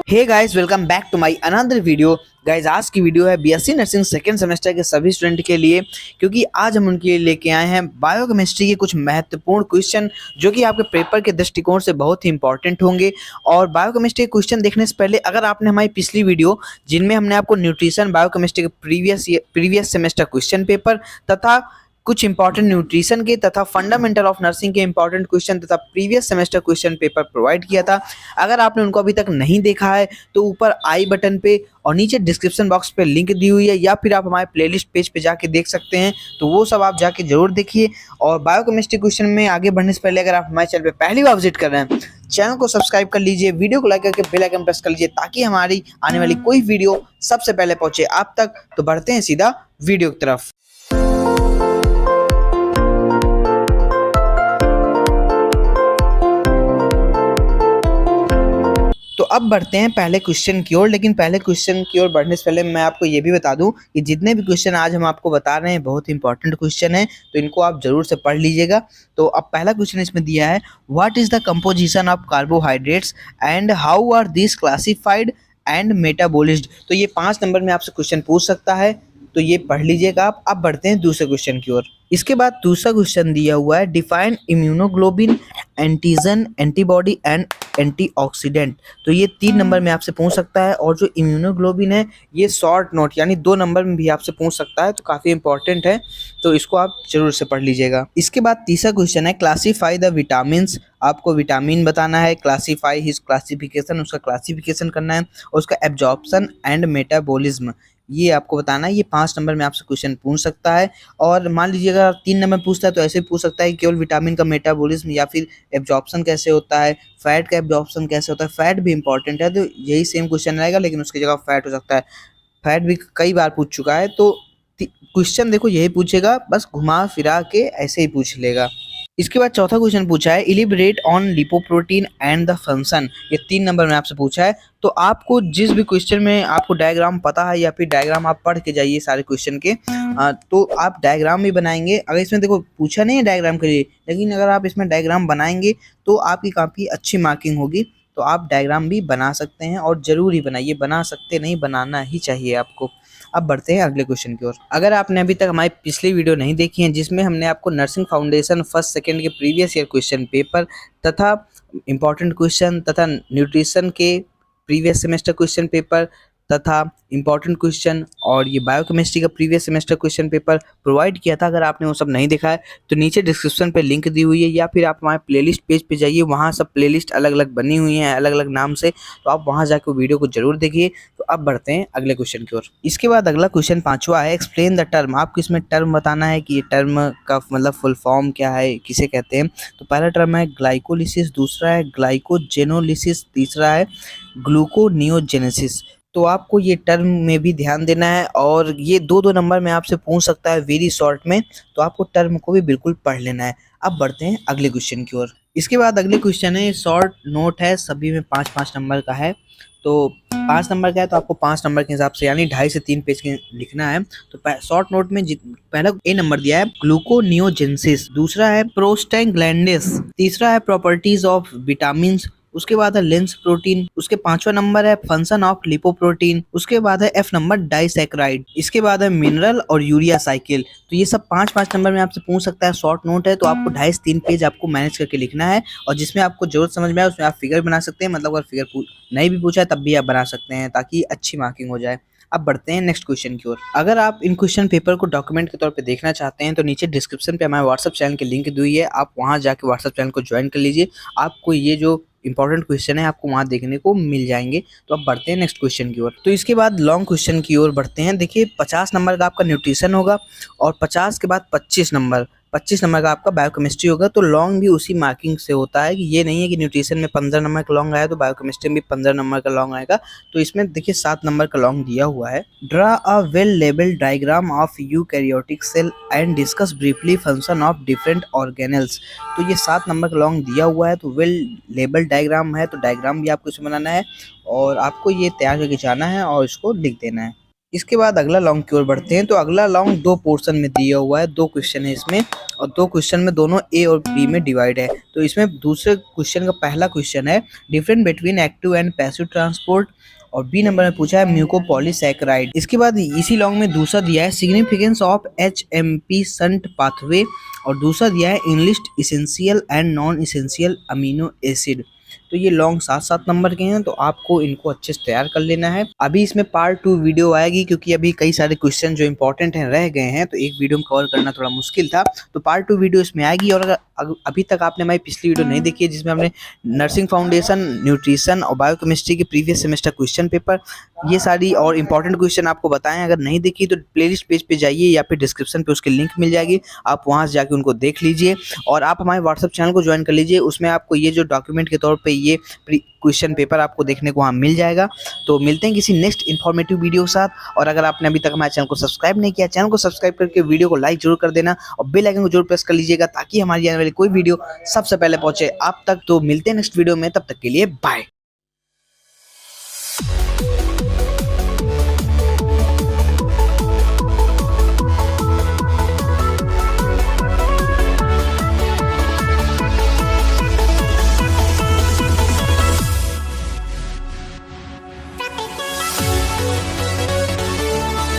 Hey guys, welcome back to my another video. Guys, आज की video है BSc nursing second semester के सभी स्टूडेंट के लिए, क्योंकि आज हम उनके लिए लेके आए हैं बायोकेमिस्ट्री के कुछ महत्वपूर्ण क्वेश्चन जो कि आपके पेपर के दृष्टिकोण से बहुत ही इंपॉर्टेंट होंगे। और बायोकेमिस्ट्री के क्वेश्चन देखने से पहले अगर आपने हमारी पिछली वीडियो जिनमें हमने आपको न्यूट्रिशन बायोकेमिस्ट्री के प्रीवियस सेमेस्टर क्वेश्चन पेपर तथा कुछ इंपॉर्टेंट न्यूट्रिशन के तथा फंडामेंटल ऑफ नर्सिंग के इंपॉर्टेंट क्वेश्चन तथा previous semester question paper provide किया था, अगर आपने उनको अभी तक नहीं देखा है तो ऊपर आई बटन पे और नीचे डिस्क्रिप्शन बॉक्स पे लिंक दी हुई है, या फिर आप हमारे प्लेलिस्ट पेज पे जाके देख सकते हैं। तो वो सब आप जाके जरूर देखिए। और बायोकेमिस्ट्री क्वेश्चन में आगे बढ़ने से पहले अगर आप हमारे चैनल पे पहली बार विजिट कर रहे हैं, चैनल को सब्सक्राइब कर लीजिए, वीडियो को लाइक करके बेल आइकन प्रेस कर लीजिए ताकि हमारी आने वाली कोई वीडियो सबसे पहले पहुंचे आप तक। तो बढ़ते हैं सीधा वीडियो की तरफ। तो अब बढ़ते हैं पहले क्वेश्चन की ओर। लेकिन पहले क्वेश्चन की ओर बढ़ने से पहले मैं आपको ये भी बता दूं कि जितने भी क्वेश्चन आज हम आपको बता रहे हैं बहुत इंपॉर्टेंट क्वेश्चन है, तो इनको आप जरूर से पढ़ लीजिएगा। तो अब पहला क्वेश्चन इसमें दिया है, what is the composition of carbohydrates and how are these classified and metabolised. तो ये 5 नंबर में आपसे क्वेश्चन पूछ सकता है, तो ये पढ़ लीजिएगा आप। अब बढ़ते हैं दूसरे क्वेश्चन की ओर। इसके बाद दूसरा क्वेश्चन दिया हुआ है, define immunoglobulin, antigen, antibody and antioxidant. तो ये 3 नंबर में आपसे पूछ सकता है। और जो इम्यूनोग्लोबिन है ये शॉर्ट नोट यानी 2 नंबर में भी आपसे पूछ सकता है, तो काफी इंपॉर्टेंट है, तो इसको आप जरूर से पढ़ लीजिएगा। इसके बाद तीसरा क्वेश्चन है, क्लासीफाई द विटामिन्स। आपको विटामिन बताना है, क्लासीफाई हिज क्लासिफिकेशन, उसका क्लासिफिकेशन करना है, और उसका एब्जॉर्प्शन एंड मेटाबॉलिज्म ये आपको बताना है। ये 5 नंबर में आपसे क्वेश्चन पूछ सकता है। और मान लीजिए अगर 3 नंबर पूछता है तो ऐसे पूछ सकता है कि केवल विटामिन का मेटाबॉलिज्म या फिर एब्जॉर्प्शन कैसे होता है, फैट का एब्जॉर्प्शन कैसे होता है। फैट भी इंपॉर्टेंट है, तो यही सेम क्वेश्चन रहेगा लेकिन उसकी जगह फैट हो सकता है। फैट भी कई बार पूछ चुका है, तो क्वेश्चन देखो यही पूछेगा, बस घुमा फिरा के ऐसे ही पूछ लेगा। इसके बाद चौथा क्वेश्चन पूछा है, elaborate on lipoprotein and the function. ये 3 नंबर में आपसे पूछा है। तो आपको जिस भी क्वेश्चन में आपको डायग्राम पता है या फिर डायग्राम आप पढ़ के जाइए सारे क्वेश्चन के, तो आप डायग्राम भी बनाएंगे। अगर इसमें देखो पूछा नहीं है डायग्राम के लिए, लेकिन अगर आप इसमें डायग्राम बनाएंगे तो आपकी काफ़ी अच्छी मार्किंग होगी। तो आप डायग्राम भी बना सकते हैं और जरूर ही बनाइए, बना सकते नहीं, बनाना ही चाहिए आपको। अब बढ़ते हैं अगले क्वेश्चन की ओर। अगर आपने अभी तक हमारी पिछली वीडियो नहीं देखी है जिसमें हमने आपको नर्सिंग फाउंडेशन फर्स्ट सेकंड के प्रीवियस ईयर क्वेश्चन पेपर तथा इंपॉर्टेंट क्वेश्चन तथा न्यूट्रिशन के प्रीवियस सेमेस्टर क्वेश्चन पेपर तथा इंपॉर्टेंट क्वेश्चन और ये बायोकेमिस्ट्री का previous semester question paper provide किया था, अगर आपने वो सब नहीं देखा है तो नीचे डिस्क्रिप्शन पे लिंक दी हुई है, या फिर आप हमारे प्लेलिस्ट पेज पे जाइए, वहाँ सब प्लेलिस्ट अलग अलग बनी हुई हैं अलग अलग नाम से, तो आप वहाँ जाकर वीडियो को जरूर देखिए। तो अब बढ़ते हैं अगले क्वेश्चन की ओर। इसके बाद अगला क्वेश्चन 5वां है, एक्सप्लेन द टर्म। आपको इसमें टर्म बताना है कि ये टर्म का मतलब फुल फॉर्म क्या है, किसे कहते हैं। तो पहला टर्म है ग्लाइकोलिसिस, दूसरा है ग्लाइकोजेनोलिसिस, तीसरा है ग्लूकोनियोजेनेसिस। तो आपको ये टर्म में भी ध्यान देना है, और ये 2-2 नंबर में आपसे पूछ सकता है वेरी शॉर्ट में, तो आपको टर्म को भी बिल्कुल पढ़ लेना है। अब बढ़ते हैं अगले क्वेश्चन की ओर। इसके बाद अगले क्वेश्चन है, शॉर्ट नोट है, सभी में 5-5 नंबर का है। तो 5 नंबर का है तो आपको 5 नंबर के हिसाब से यानी 2.5 से 3 पेज के लिखना है। तो शॉर्ट नोट में पहला ए नंबर दिया है ग्लूकोनियोजेनेसिस, दूसरा है प्रोस्टैग्लैंडिस, तीसरा है प्रॉपर्टीज ऑफ विटामिन, उसके बाद है लेंस प्रोटीन, उसके 5वां नंबर है फंक्शन ऑफ लिपोप्रोटीन, उसके बाद है एफ नंबर डाइसैकराइड, इसके बाद है मिनरल और यूरिया साइकिल। तो ये सब 5-5 नंबर में आपसे पूछ सकता है। शॉर्ट नोट है तो आपको 2.5 से 3 पेज आपको मैनेज करके लिखना है, और जिसमें आपको जरूरत समझ में आए उसमें आप फिगर बना सकते हैं। मतलब अगर फिगर नहीं भी पूछा है तब भी आप बना सकते हैं ताकि अच्छी मार्किंग हो जाए। अब बढ़ते हैं नेक्स्ट क्वेश्चन की ओर। अगर आप इन क्वेश्चन पेपर को डॉक्यूमेंट के तौर पे देखना चाहते हैं तो नीचे डिस्क्रिप्शन पे हमारे व्हाट्सएप चैनल की लिंक दी हुई है, आप वहां जाके व्हाट्सएप चैनल को ज्वाइन कर लीजिए। आपको ये जो इंपॉर्टेंट क्वेश्चन है आपको वहां देखने को मिल जाएंगे। तो अब बढ़ते हैं नेक्स्ट क्वेश्चन की ओर। तो इसके बाद लॉन्ग क्वेश्चन की ओर बढ़ते हैं। देखिए 50 नंबर का आपका न्यूट्रिशन होगा, और 50 के बाद 25 नंबर का आपका बायोकेमिस्ट्री होगा। तो लॉन्ग भी उसी मार्किंग से होता है, कि ये नहीं है कि न्यूट्रिशन में 15 नंबर का लॉन्ग आया तो बायोकेमिस्ट्री में भी 15 नंबर का लॉन्ग आएगा। तो इसमें देखिए 7 नंबर का लॉन्ग दिया हुआ है। Draw a well labelled diagram of eukaryotic cell and discuss briefly function of different organelles. तो ये 7 नंबर का लॉन्ग दिया हुआ है, तो वेल लेबल्ड डायग्राम है, तो डायग्राम भी आपको इसमें बनाना है और आपको ये तैयार करके जाना है और इसको लिख देना है। इसके बाद अगला लॉन्ग की ओर बढ़ते हैं। तो अगला लॉन्ग 2 पोर्शन में दिया हुआ है, 2 क्वेश्चन है इसमें, और 2 क्वेश्चन में दोनों ए और बी में डिवाइड है। तो इसमें दूसरे क्वेश्चन का पहला क्वेश्चन है difference between active and passive transport, और बी नंबर में पूछा है म्यूकोपॉलीसैकेराइड। इसके बाद इसी लॉन्ग में दूसरा दिया है significance of HMP shunt pathway, और दूसरा दिया है English essential and non essential amino acid. तो ये लॉन्ग 7-7 नंबर के हैं, तो आपको इनको अच्छे से तैयार कर लेना है। अभी इसमें पार्ट 2 वीडियो आएगी, क्योंकि अभी कई सारे क्वेश्चन जो इंपॉर्टेंट हैं रह गए हैं, तो एक वीडियो में कवर करना थोड़ा मुश्किल था। तो पार्ट 2 वीडियो इसमें आएगी। और अगर अभी तक आपने हमारी पिछली वीडियो नहीं देखी है, जिसमें हमने नर्सिंग फाउंडेशन, न्यूट्रिशन और बायोकेमिस्ट्री के प्रीवियस सेमेस्टर क्वेश्चन पेपर, ये सारी और इंपॉर्टेंट क्वेश्चन आपको बताएं, अगर नहीं देखी तो प्लेलिस्ट पेज पे जाइए या फिर डिस्क्रिप्शन पे उसकी लिंक मिल जाएगी, आप वहां से जाके उनको देख लीजिए। और आप हमारे व्हाट्सएप चैनल को ज्वाइन कर लीजिए, उसमें आपको ये जो डॉक्यूमेंट के तौर पे ये क्वेश्चन पेपर आपको देखने को वहाँ मिल जाएगा। तो मिलते हैं किसी नेक्स्ट इन्फॉर्मेटिव वीडियो के साथ। और अगर आपने अभी तक हमारे चैनल को सब्सक्राइब नहीं किया, चैनल को सब्सक्राइब करके वीडियो को लाइक जरूर कर देना और बेल आइकन को जरूर प्रेस कर लीजिएगा, ताकि हमारी आने वाली कोई वीडियो सबसे पहले पहुंचे आप तक। तो मिलते हैं नेक्स्ट वीडियो में, तब तक के लिए बाय।